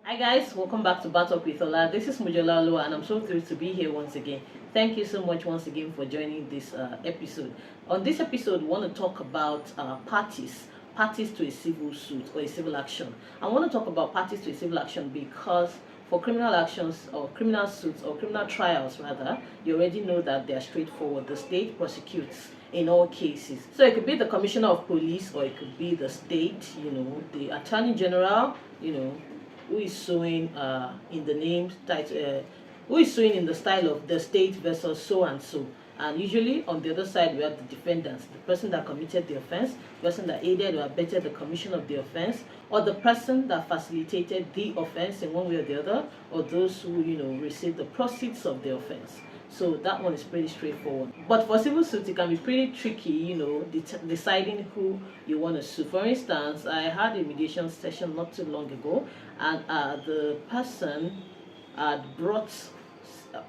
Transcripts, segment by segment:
Hi guys, welcome back to Battle with Ola. This is Mujola Lua and I'm so thrilled to be here once again. Thank you so much once again for joining this episode. On this episode, we want to talk about parties to a civil suit or a civil action. I want to talk about parties to a civil action because for criminal actions or criminal suits or criminal trials rather, you already know that they are straightforward. The state prosecutes in all cases. So it could be the commissioner of police or it could be the state, the attorney general, who is suing in the name title, who is suing in the style of the state versus so and so. And usually on the other side we have the defendants, the person that committed the offense, the person that aided or abetted the commission of the offense, or the person that facilitated the offense in one way or the other, or those who received the proceeds of the offense. So that one is pretty straightforward. But for civil suits, it can be pretty tricky, deciding who you want to sue. For instance, I had a mediation session not too long ago, and the person had brought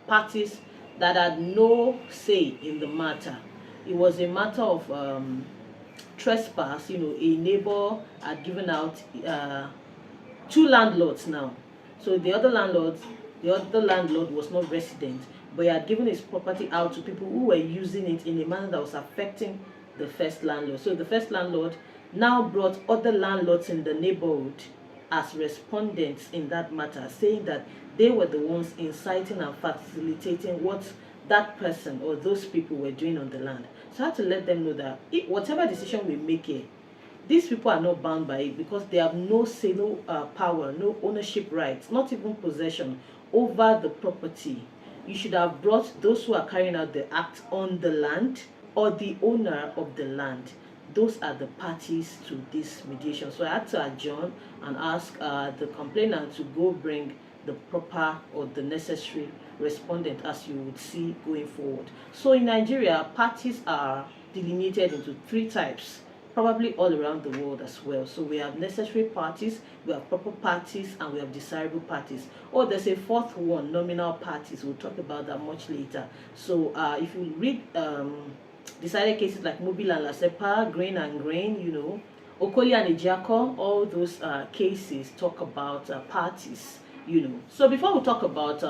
parties that had no say in the matter. It was a matter of trespass. A neighbor had given out two landlords now. So the other landlord was not resident, but he had given his property out to people who were using it in a manner that was affecting the first landlord. So the first landlord now brought other landlords in the neighborhood as respondents in that matter, saying that they were the ones inciting and facilitating what that person or those people were doing on the land. So I had to let them know that whatever decision we make here, these people are not bound by it because they have no say, no power, no ownership rights, not even possession over the property. You should have brought those who are carrying out the act on the land or the owner of the land. Those are the parties to this mediation. So I had to adjourn and ask the complainant to go bring the proper or the necessary respondent, as you would see going forward. So in Nigeria, parties are delineated into three types, probably all around the world as well. So we have necessary parties, we have proper parties, and we have desirable parties. Or there's a fourth one, nominal parties. We'll talk about that much later. So if you read decided cases like Mobile and Lasepa, Grain and Grain, Okoli and Ejako, all those cases talk about parties. So before we talk about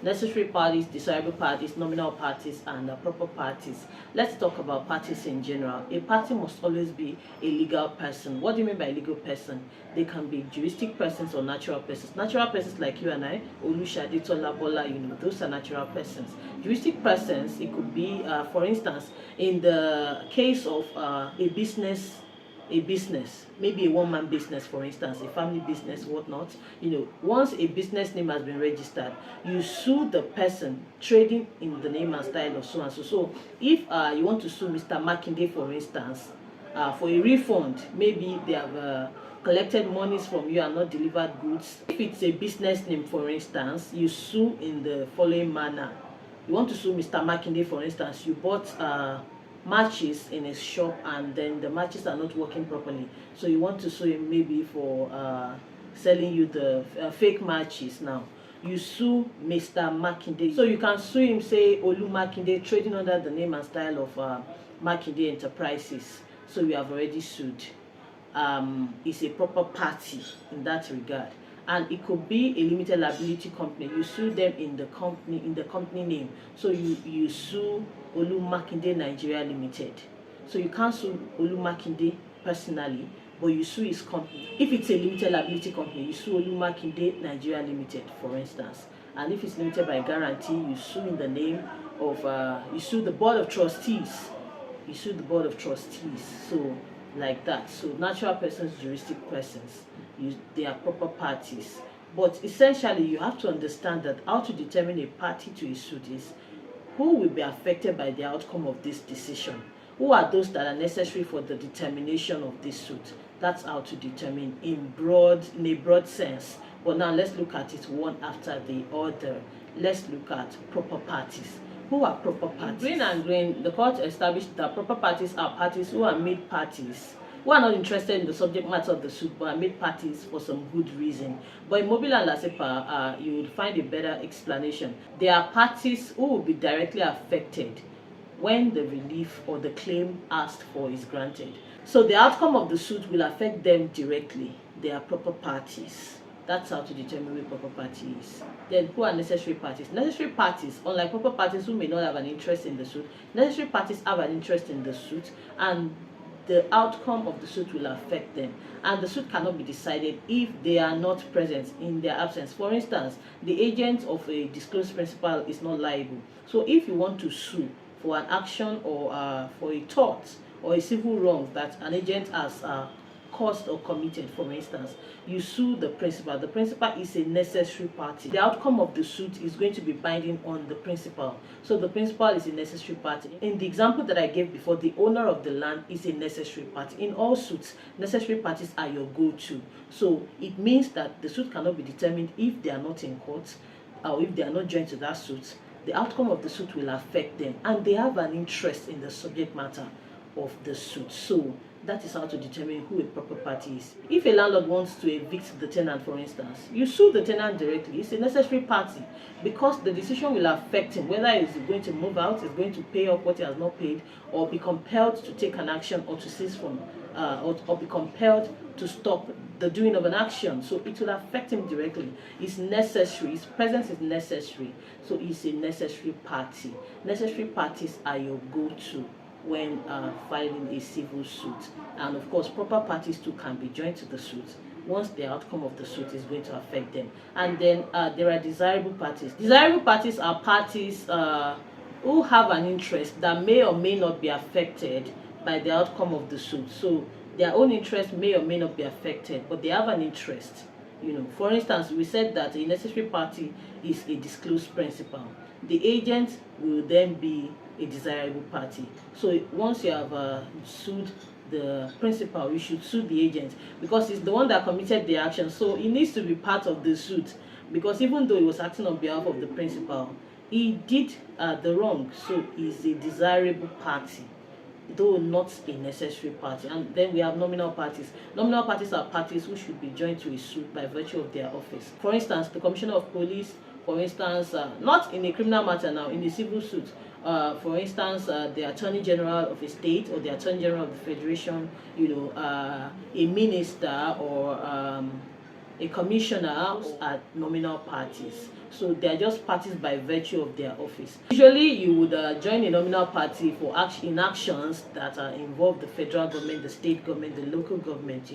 necessary parties, desirable parties, nominal parties, and proper parties, let's talk about parties in general. A party must always be a legal person. What do you mean by legal person? They can be juristic persons or natural persons. Natural persons like you and I, Olushade, Tolabola, those are natural persons. Juristic persons, it could be, for instance, in the case of a business, maybe a one-man business, for instance, a family business, whatnot. Once a business name has been registered, you sue the person trading in the name and style of so and so. So if you want to sue Mr. Makinde, for instance, for a refund, maybe they have collected monies from you and not delivered goods. If it's a business name, for instance, you sue in the following manner. You want to sue Mr. Makinde, for instance, you bought matches in his shop and then the matches are not working properly, so you want to sue him maybe for selling you the fake matches. Now you sue Mr. Makinde, so you can sue him, say Olu Makinde, trading under the name and style of Makinde Enterprises. So you have already sued. It's a proper party in that regard. And it could be a limited liability company. You sue them in the company name. So you sue Olu Makinde Nigeria Limited. So you can't sue Olu Makinde personally, but you sue his company. If it's a limited liability company, you sue Olu Makinde Nigeria Limited, for instance. And if it's limited by guarantee, you sue in the name of you sue the board of trustees. You sue the board of trustees. So like that. So natural persons, juristic persons, they are proper parties. But essentially, you have to understand that how to determine a party to a suit is who will be affected by the outcome of this decision. Who are those that are necessary for the determination of this suit? That's how to determine in a broad sense. But now let's look at it one after the other. Let's look at proper parties. Who are proper parties? Grain and Grain, the court established that proper parties are parties who are made parties, who are not interested in the subject matter of the suit, but are made parties for some good reason. But in Mobile and Lasepa, you will find a better explanation. They are parties who will be directly affected when the relief or the claim asked for is granted. So the outcome of the suit will affect them directly. They are proper parties. That's how to determine who a proper party is. Then, who are necessary parties? Necessary parties, unlike proper parties who may not have an interest in the suit, necessary parties have an interest in the suit, and the outcome of the suit will affect them. And the suit cannot be decided if they are not present in their absence. For instance, the agent of a disclosed principal is not liable. So if you want to sue for an action or for a tort or a civil wrong that an agent has caused or committed, for instance, you sue the principal. The principal is a necessary party. The outcome of the suit is going to be binding on the principal. So the principal is a necessary party. In the example that I gave before, the owner of the land is a necessary party. In all suits, necessary parties are your go-to. So it means that the suit cannot be determined if they are not in court or if they are not joined to that suit. The outcome of the suit will affect them, and they have an interest in the subject matter of the suit. So that is how to determine who a proper party is. If a landlord wants to evict the tenant, for instance, you sue the tenant directly. It's a necessary party because the decision will affect him, whether he's going to move out, he's going to pay off what he has not paid, or be compelled to take an action, or to cease from, or be compelled to stop the doing of an action. So it will affect him directly. It's necessary. His presence is necessary. So it's a necessary party. Necessary parties are your go-to when filing a civil suit. And of course, proper parties too can be joined to the suit once the outcome of the suit is going to affect them. And then there are desirable parties. Desirable parties are parties who have an interest that may or may not be affected by the outcome of the suit. So their own interest may or may not be affected, but they have an interest. For instance, we said that a necessary party is a disclosed principal. The agent will then be a desirable party. So once you have sued the principal, you should sue the agent because it's the one that committed the action. So he needs to be part of the suit because even though he was acting on behalf of the principal, he did the wrong. So he's a desirable party, though not a necessary party. And then we have nominal parties. Nominal parties are parties who should be joined to a suit by virtue of their office. For instance, the Commissioner of Police, for instance, not in a criminal matter now, in a civil suit. For instance, the Attorney General of a state or the Attorney General of the Federation, a minister or a commissioner are nominal parties. So they are just parties by virtue of their office. Usually you would join a nominal party for actions that involve the federal government, the state government, the local government,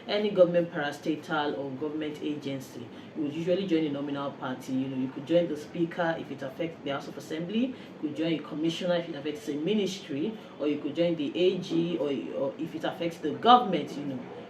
any government parastatal or government agency. You would usually join a nominal party. You could join the speaker if it affects the House of Assembly, you could join a commissioner if it affects a ministry, or you could join the AG, or if it affects the government,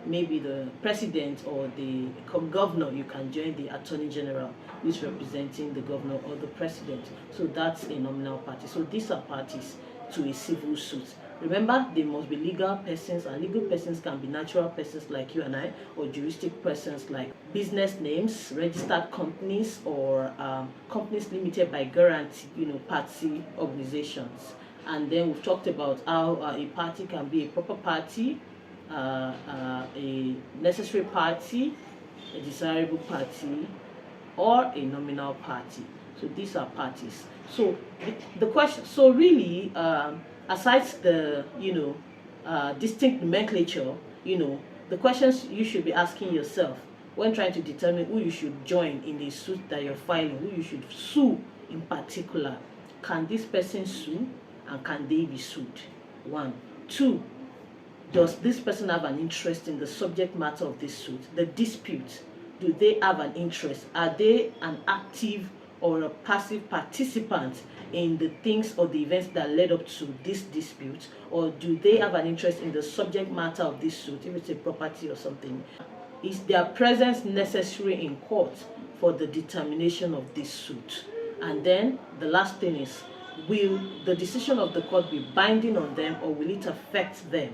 maybe the president or the governor, you can join the Attorney General, who is representing the governor or the president. So that's a nominal party. So these are parties to a civil suit. Remember, they must be legal persons, and legal persons can be natural persons like you and I, or juristic persons like business names, registered companies, or companies limited by guarantee, party organizations. And then we've talked about how a party can be a proper party, a necessary party, a desirable party, or a nominal party. So these are parties. So the question, so really, aside the distinct nomenclature, the questions you should be asking yourself when trying to determine who you should join in the suit that you're filing, who you should sue in particular. Can this person sue, and can they be sued? 1. 2. Does this person have an interest in the subject matter of this suit, the dispute? Do they have an interest? Are they an active or a passive participant in the things or the events that led up to this dispute? Or do they have an interest in the subject matter of this suit, if it's a property or something? Is their presence necessary in court for the determination of this suit? And then the last thing is, will the decision of the court be binding on them, or will it affect them?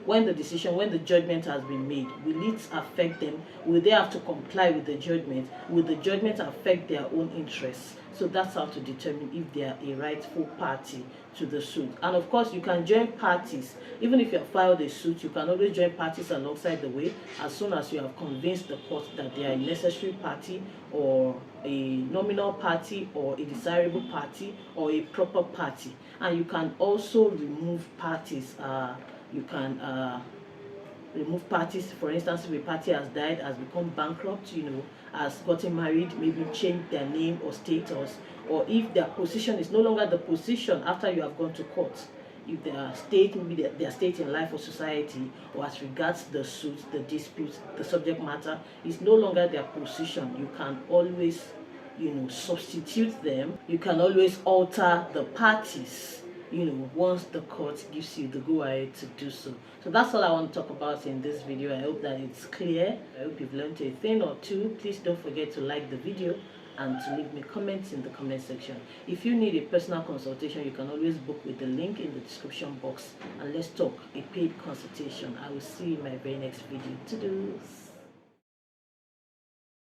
When the judgment has been made, will it affect them? Will they have to comply with the judgment? Will the judgment affect their own interests? So that's how to determine if they are a rightful party to the suit. And of course, you can join parties. Even if you have filed a suit, you can always join parties alongside the way, as soon as you have convinced the court that they are a necessary party, or a nominal party, or a desirable party, or a proper party. And you can also remove parties. You can remove parties. For instance, if a party has died, has become bankrupt, has gotten married, maybe changed their name or status, or if their position is no longer the position after you have gone to court, if their state, maybe their state in life or society, or as regards the suits, the disputes, the subject matter is no longer their position, you can always, substitute them. You can always alter the parties, once the court gives you the go ahead to do so. So that's all I want to talk about in this video. I hope that it's clear. I hope you've learned a thing or two. Please don't forget to like the video and to leave me comments in the comment section. If you need a personal consultation, you can always book with the link in the description box, and let's talk a paid consultation. I will see you in my very next video. Toodles.